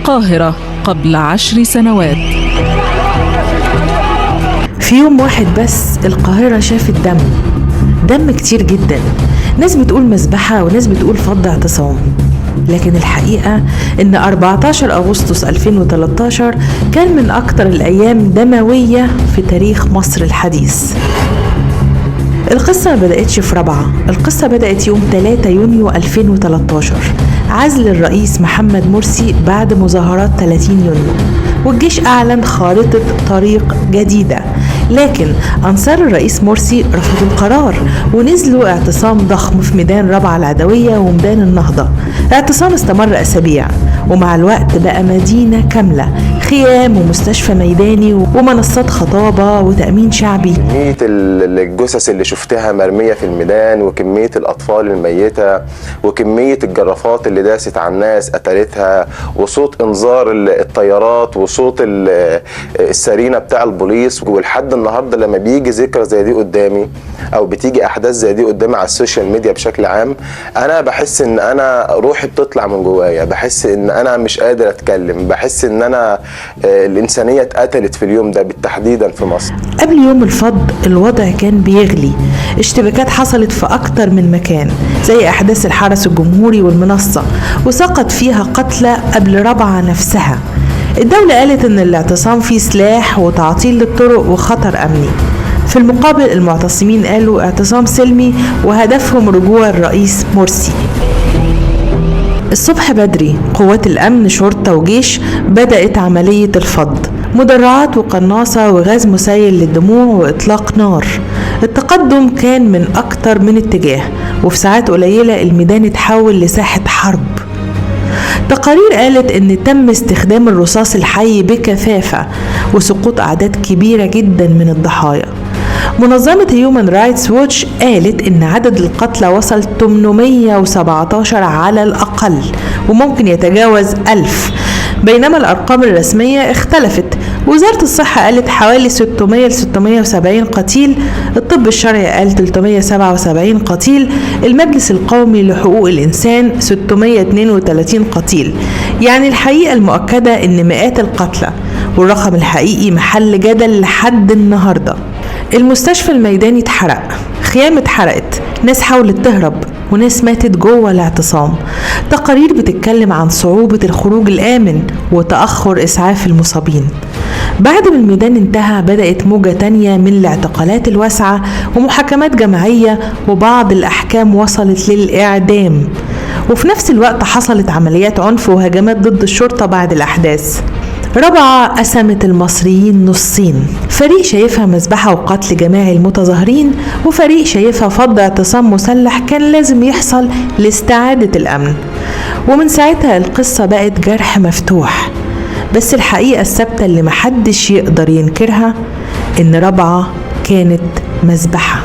القاهرة قبل 10 سنوات. في يوم واحد بس القاهرة شافت دم كتير جدا. ناس بتقول مذبحة وناس بتقول فض اعتصام، لكن الحقيقة إن 14 أغسطس 2013 كان من أكتر الأيام دموية في تاريخ مصر الحديث. القصة ما بدأتش في رابعة، القصة بدأت يوم 3 يونيو 2013، عزل الرئيس محمد مرسي بعد مظاهرات 30 يونيو، والجيش أعلن خارطة طريق جديدة، لكن أنصار الرئيس مرسي رفضوا القرار ونزلوا اعتصام ضخم في ميدان رابعة العدوية وميدان النهضة. اعتصام استمر أسابيع، ومع الوقت بقى مدينة كاملة، خيام ومستشفى ميداني ومنصات خطابة وتأمين شعبي. كمية الجثث اللي شفتها مرمية في الميدان، وكمية الأطفال الميتة، وكمية الجرافات اللي داست على الناس قتلتها، وصوت إنذار الطيارات، وصوت السرينة بتاع البوليس. ولحد النهاردة لما بيجي ذكرى زي دي قدامي أو بتيجي أحداث زي دي قدامي على السوشيال ميديا بشكل عام، أنا بحس إن أنا روحي بتطلع من جوايا، بحس إن أنا مش قادر أتكلم، بحس إن أنا الإنسانية اتقتلت في اليوم ده بالتحديدا في مصر. قبل يوم الفض الوضع كان بيغلي، اشتباكات حصلت في أكتر من مكان زي أحداث الحرس الجمهوري والمنصة، وسقط فيها قتلى قبل رابعة نفسها. الدولة قالت إن الاعتصام فيه سلاح وتعطيل للطرق وخطر أمني. في المقابل المعتصمين قالوا اعتصام سلمي وهدفهم رجوع الرئيس مرسي. الصبح بدري قوات الأمن شرطة وجيش بدأت عملية الفض، مدرعات وقناصة وغاز مسيل للدموع وإطلاق نار. التقدم كان من أكتر من اتجاه، وفي ساعات قليلة الميدان اتحول لساحة حرب. تقارير قالت إن تم استخدام الرصاص الحي بكثافة وسقوط أعداد كبيرة جدا من الضحايا. منظمة هيومن رايتس ووتش قالت إن عدد القتلى وصل 817 على الأقل، وممكن يتجاوز 1000، بينما الأرقام الرسمية اختلفت. وزارة الصحة قالت حوالي 600 ل 670 قتيل، الطب الشرعي قال 377 قتيل، المجلس القومي لحقوق الإنسان 632 قتيل. يعني الحقيقة المؤكدة إن مئات القتلى، والرقم الحقيقي محل جدل لحد النهاردة. المستشفى الميداني اتحرق، خيام اتحرقت، ناس حاولت تهرب وناس ماتت جوه الاعتصام. تقارير بتتكلم عن صعوبة الخروج الآمن وتأخر إسعاف المصابين. بعد ما الميدان انتهى بدأت موجة تانية من الاعتقالات الواسعة ومحاكمات جماعية، وبعض الأحكام وصلت للإعدام. وفي نفس الوقت حصلت عمليات عنف وهجمات ضد الشرطة بعد الأحداث. رابعة قسمت المصريين نصين، فريق شايفها مذبحة وقتل جماعي المتظاهرين، وفريق شايفها فض اعتصام مسلح كان لازم يحصل لاستعادة الأمن. ومن ساعتها القصة بقت جرح مفتوح، بس الحقيقة الثابتة اللي محدش يقدر ينكرها إن رابعة كانت مذبحة.